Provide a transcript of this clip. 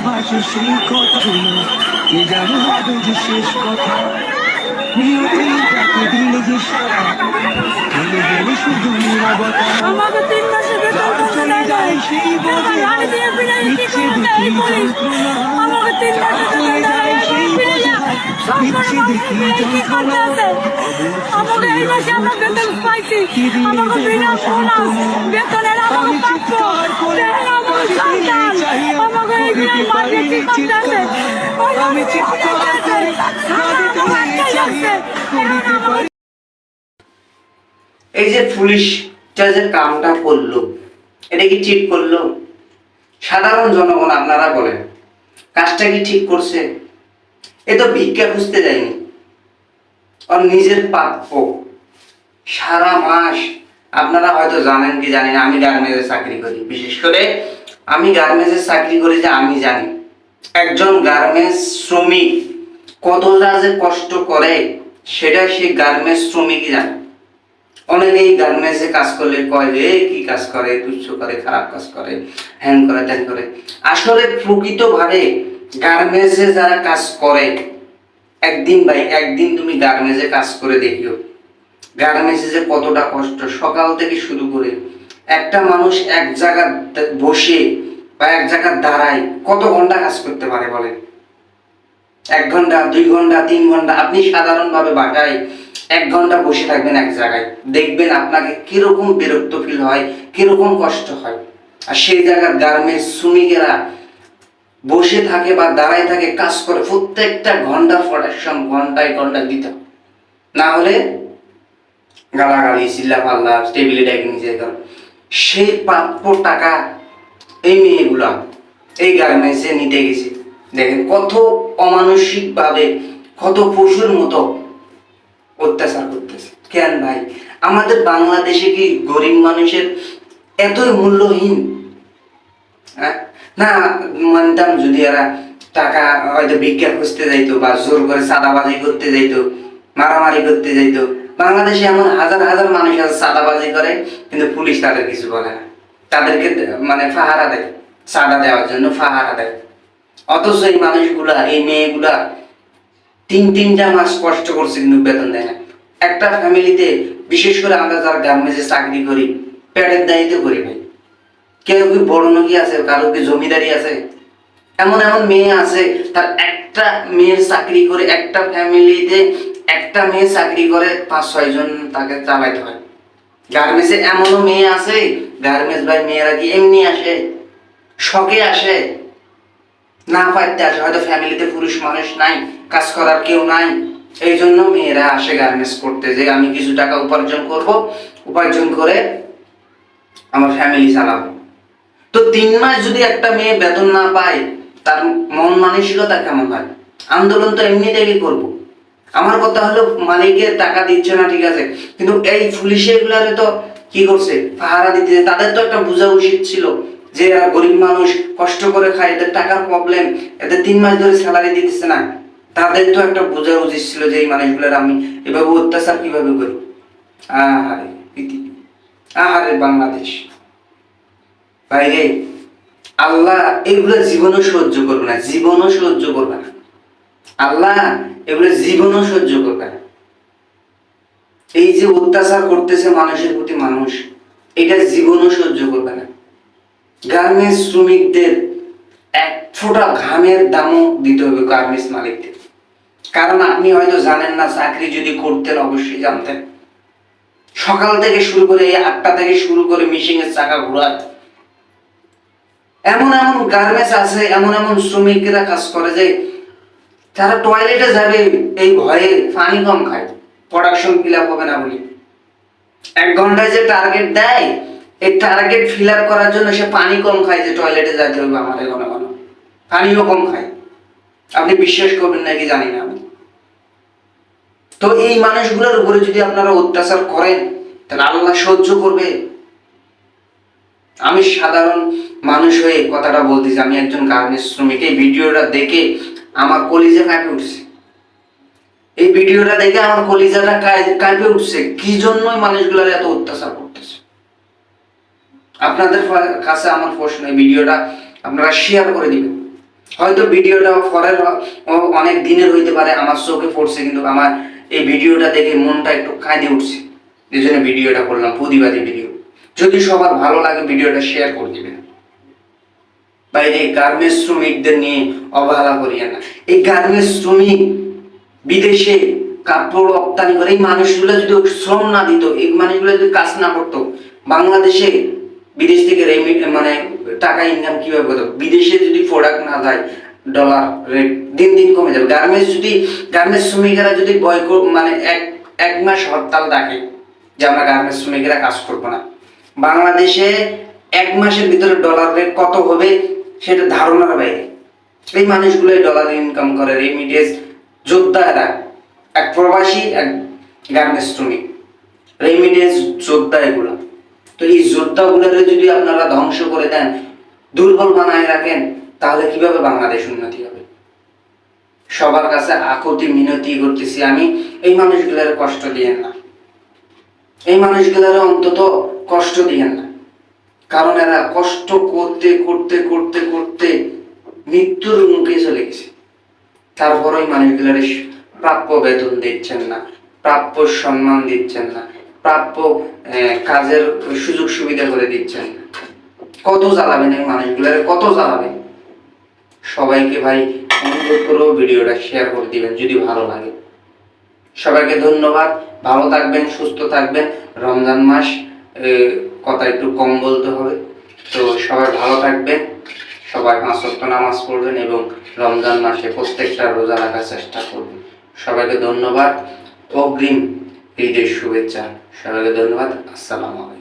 ভালোবাসো সেই কথাগুলো কে জানো হবে যে শেষ কথা নিয়তি তাকে দিলে যে সারা চলে গেলে শুধু নীরবতা আমাকে 3 মাসের বেতন তুলতে চলে যায় সেই বোঝে ইচ্ছে দেখি যন্ত্রণা আমাকে 3 মাসের চলে যায় সেই বোঝে ইচ্ছে দেখি যন্ত্রণা আমাকে এই মাসে আমরা বেতন পাইছি আমাকে বিনা বোনাস বেতনের আমাকে প্রাপ্য দেন আমাকে সন্তান আমাকে এই বিনা মাঝে কি করতেছে আমি চিৎকার করে কাঁদিতে চাই করিতে পারি। এই যে পুলিশটা যে কামটা করলো, এটা কি ঠিক করলো? সাধারণ জনগণ আপনারা বলেন, কাজটা কি ঠিক করছে? এ তো ভিক্ষা খুঁজতে যায়নি, আর নিজের প্রাপ্য সারা মাস। আপনারা হয়তো জানেন কি জানি না, আমি গার্মেন্টসে চাকরি করি, বিশেষ করে আমি গার্মেন্টসে চাকরি করি যে আমি জানি একজন গার্মেন্টস শ্রমিক কতটা যে কষ্ট করে সেটা সেই গার্মেন্টস শ্রমিকই জানে। অনেকেই গার্মেন্টসে কাজ করলে কয় যে কি কাজ করে, তুচ্ছ করে, খারাপ কাজ করে, হ্যান করে, ত্যান করে। আসলে প্রকৃতভাবে গার্মেন্টসে যারা কাজ করে, একদিন তুমি গার্মেন্টসে কাজ করে দেখিও গার্মেন্টসে যে কতটা কষ্ট। সকাল থেকে শুরু করে একটা মানুষ এক জায়গা বসে বা এক জায়গা দাঁড়ায় কত ঘন্টা কাজ করতে পারে বলেন? 1 ঘন্টা, 2 ঘন্টা, 3 ঘন্টা। আপনি সাধারণভাবে বাসায় 1 ঘন্টা বসে থাকবেন এক জায়গায়, দেখবেন আপনাকে কিরকম বিরক্ত ফিল হয়, কিরকম কষ্ট হয়। আর সেই জায়গার গার্মেন্টস শ্রমিকেরা বসে থাকে বা দাঁড়ায় থাকে, কাজ করে, প্রত্যেকটা ঘন্টা প্রোডাকশন ঘন্টায় দিতে, না হলে গালাগালি, চিল্লাপাল্লা, টেবিলে ডেকে নিয়ে যেতে হবে। সেই প্রাপ্য টাকা এই মেয়েগুলা এই গার্মেন্টসে নিতে গেছে। দেখেন কত অমানসিক ভাবে, কত পশুর মতো অত্যাচার করতেছে। কেন ভাই, আমাদের বাংলাদেশে কি গরিব মানুষের এতই মূল্যহীন? না মানতাম যদি এরা টাকা হয়তো ভিক্ষা খুঁজতে যাইতো বা জোর করে চাঁদাবাজি করতে যাইতো, মারামারি করতে যাইতো। বাংলাদেশে এমন হাজার হাজার মানুষ আছে চাঁদাবাজি করে, কিন্তু পুলিশ তাদের কিছু বলে না, তাদেরকে মানে ফাহারা দেয়, চাঁদা দেওয়ার জন্য ফাহারা দেয়। অথচ এই মানুষগুলা, এই মেয়েগুলা 3-3টা মাস কষ্ট করছে কিন্তু বেতন দেয় না। একটা ফ্যামিলিতে, বিশেষ করে আমরা যারা গার্মেন্টসে চাকরি করি, পেটের দায়িত্ব করি ভাই। কেউ কি বড় নকি আছে, কারো কি জমিদারি আছে? এমন এমন মেয়ে আছে, তার একটা মেয়ের চাকরি করে, একটা ফ্যামিলিতে একটা মেয়ে চাকরি করে 5-6 জন তাকে চালাইতে হয়। গার্মেন্টসে এমনও মেয়ে আছে, গার্মেন্টস ভাই মেয়েরা কি এমনি আসে, শখে আসে, না পাইতে আসে। হয়তো ফ্যামিলিতে পুরুষ মানুষ নাই, কাজ করার কেউ নাই, এই জন্য মেয়েরা আসে গার্মেন্টস করতে, যে আমি কিছু টাকা উপার্জন করব, উপার্জন করে আমার ফ্যামিলি চালাবো। তো 3 মাস যদি একটা মেয়ে বেতন না পায়, তার মন মানসিকতা কেমন হয়? আন্দোলন তো এমনি থেকে করবো। আমার কথা হলো, মালিকের টাকা দিচ্ছে না ঠিক আছে, কিন্তু এই পুলিশের তো কি করছে, পাহারা দিতে। তাদের তো একটা বোঝা উচিত ছিল যে এরা গরিব মানুষ, কষ্ট করে খায়, এদের টাকার প্রবলেম, এদের 3 মাস ধরে স্যালারি দিতেছে না। তাদের তো একটা বোঝা উচিত ছিল যে এই মানুষগুলোর আমি এভাবে অত্যাচার কিভাবে করি। আহারে পৃথিবী, আহারে বাংলাদেশ বাইরে, আল্লাহ এগুলো জীবনও সহ্য করবে না, জীবনও সহ্য করবে না। আল্লাহ এগুলো জীবনও সহ্য করবে না। এই যে অত্যাচার করতেছে মানুষের প্রতি মানুষ, এটা জীবনও সহ্য করবে না। গার্মেন্টস শ্রমিকদের 1 ফোঁটা ঘামের দামও দিতে হবে গার্মেন্টস মালিকদের। কারণ আপনি হয়তো জানেন না, চাকরি যদি করতেন অবশ্যই জানতেন। সকাল থেকে শুরু করে, এই 8টা থেকে শুরু করে মেশিনের চাকা ঘোরায়। এমন এমন গার্মেন্টস আছে, এমন এমন শ্রমিকরা কাজ করে যে তারা টয়লেটে যাবে এই ভয়ে পানি কম খায়, প্রোডাকশন ফিল আপ হবে না বলে। 1 ঘন্টায় যে টার্গেট দেয়, এই টার্গেট ফিল আপ করার জন্য সে পানি কম খায়, যে টয়লেটে যেতে হবে আমার ঘন ঘন, পানিও কম খায়। আপনি বিশ্বাস করবেন নাকি জানি না আমি। তো এই মানুষগুলোর উপরে যদি আপনারা অত্যাচার করেন, তাহলে আল্লাহ সহ্য করবে? আমি সাধারণ মানুষ হয়ে কথাটা বলতেছি, আমি একজন গার্মেন্টস শ্রমিক। এই ভিডিওটা দেখে আমার কলিজা কাঁপে উঠছে, এই ভিডিওটা দেখে আমার কলিজাটা কাঁপে উঠছে। কি জন্যই মানুষগুলোর এত অত্যাচার করতেছে? আপনাদের কাছে আমার প্রশ্ন, এই ভিডিওটা আপনারা শেয়ার করে দিবেন। হয়তো ভিডিওটা পরের অনেক দিনের হইতে পারে, আমার চোখে পড়ছে, কিন্তু আমার এই ভিডিওটা দেখে মনটা একটু কাঁদে উঠছে, এই জন্য ভিডিওটা করলাম, প্রতিবাদী ভিডিও। যদি সবার ভালো লাগে ভিডিওটা শেয়ার করে দিবেন। বাইরে গার্মেন্টস শ্রমিকদের নিয়ে অবহেলা করিয়েন না। এই গার্মেন্টস শ্রমিক বিদেশে কাপড় রপ্তানি করে, এই মানুষগুলো যদি শ্রম না দিত, এই মানুষগুলো যদি কাজ না করতো, বাংলাদেশে বিদেশ থেকে মানে টাকা ইনকাম কিভাবে করতো? বিদেশে যদি প্রোডাক্ট না যায়, ডলার রেট দিন দিন কমে যাবে। গার্মেন্টস শ্রমিকেরা যদি মানে এক মাস হরতাল ডাকে যে আমরা গার্মেন্টস শ্রমিকেরা কাজ করবো না, বাংলাদেশে এক মাসের ভিতরে ডলার রেট কত হবে সেটা ধারণার বাইরে। এই মানুষগুলো ডলার ইনকাম করে, রেমিটেন্স যোদ্ধা এরা, এক প্রবাসী, এক গার্মেন্টস শ্রমিক, রেমিটেন্স যোদ্ধা এগুলো। তো এই যোদ্ধাগুলোর যদি আপনারা ধ্বংস করে দেন, দুর্বল বানায় রাখেন, তাহলে কিভাবে বাংলাদেশ উন্নতি হবে? সবার কাছে আকুতি মিনতি করতেছি আমি, এই মানুষগুলোর কষ্ট দিয়েন না, এই মানুষগুলোর অন্তত কষ্ট দিয়েন না, কারণ এরা কষ্ট করতে করতে করতে করতে মৃত্যুর মুখে চলে গেছে। তারপর ওই মানুষগুলোর প্রাপ্য বেতন দিচ্ছেন না, প্রাপ্য সম্মান দিচ্ছেন না, প্রাপ্য কাজের সুযোগ সুবিধা করে দিচ্ছেন না। কত জ্বালাবেন এই মানুষগুলোর, কত জ্বালাবেন? সবাইকে ভাই অনুরোধ করবো ভিডিওটা শেয়ার করে দিবেন যদি ভালো লাগে। সবাইকে ধন্যবাদ, ভালো থাকবেন, সুস্থ থাকবেন। রমজান মাস, কথা একটু কম বলতে হবে, তো সবাই ভালো থাকবেন, সবাই 5 ওয়াক্ত নামাজ পড়বেন এবং রমজান মাসে প্রত্যেকটা রোজা রাখার চেষ্টা করবেন। সবাইকে ধন্যবাদ, অগ্রিম ঈদের শুভেচ্ছা। সবাইকে ধন্যবাদ। আসসালামু আলাইকুম।